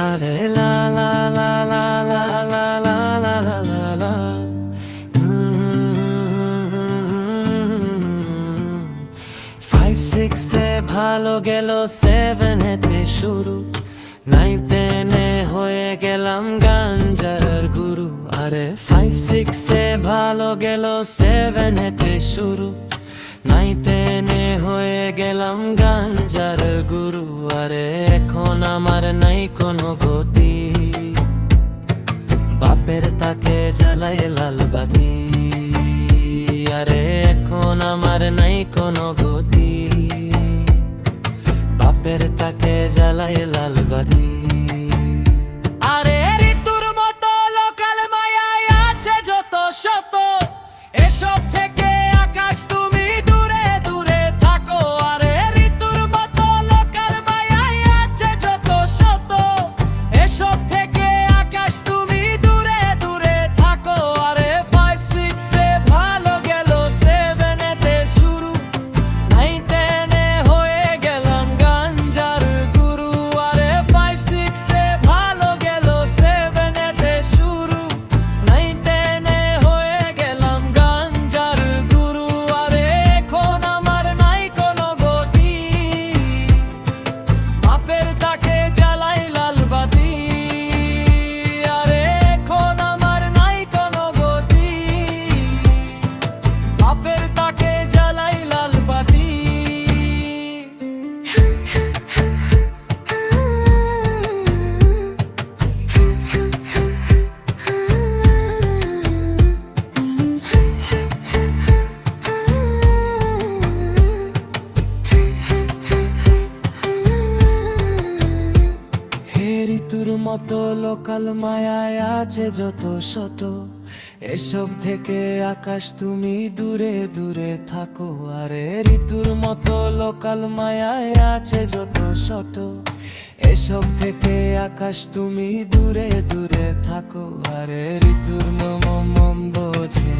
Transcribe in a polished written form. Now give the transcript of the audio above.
আরে লা লা লা লা লা লা লা লা লা লা লা। 5-6 ভালো গেল, 7 শুরু, 9-10 হয়ে গেলাম গাঞ্জার গুরু। আরে 5-6 ভালো গেল, 7 শুরু, 9-10 হয়ে গেলাম গাঞ্জার গুরু। আরে এখন আমার নাই কোনো গতি, বাপের তাকে জ্বালাই লাল বাতি। আরে এখন আমার নাই কোনো গতি, বাপের তাকে জ্বালাই লাল বাতি। আরে ঋতুর মতো লোকাল মায়ায় আছে যত শত, এসব থেকে আকাশ তুমি দূরে দূরে থাকো। আরে ঋতুর মতো লোকাল মায়ায় আছে যত শত, এসব থেকে আকাশ তুমি দূরে দূরে থাকো। আরে 5-6 ভালো গেল, 7 শুরু, 9-10 হয়ে গেলাম গাঞ্জার গুরু। আরে 5-6 ভালো গেল, 7 শুরু, 9-10 হয়ে গেলাম গাঞ্জার গুরু। আরে এখন আমার নাই কোনো গতি, বাপের তাকে জ্বালাই লাল বাতি। আরে এখন আমার নাই কোনো গতি, বাপের তাকে জ্বালাই লাল বাতি। হে ঋতুর মতো লোকাল মায়ায় আছে যত শত, এসব থেকে আকাশ তুমি দূরে দূরে থাকো। আরে ঋতুর মতো লোকাল মায়ায় আছে যত শত, এসব থেকে আকাশ তুমি দূরে দূরে থাকো। আরে ঋতুর মম বোঝে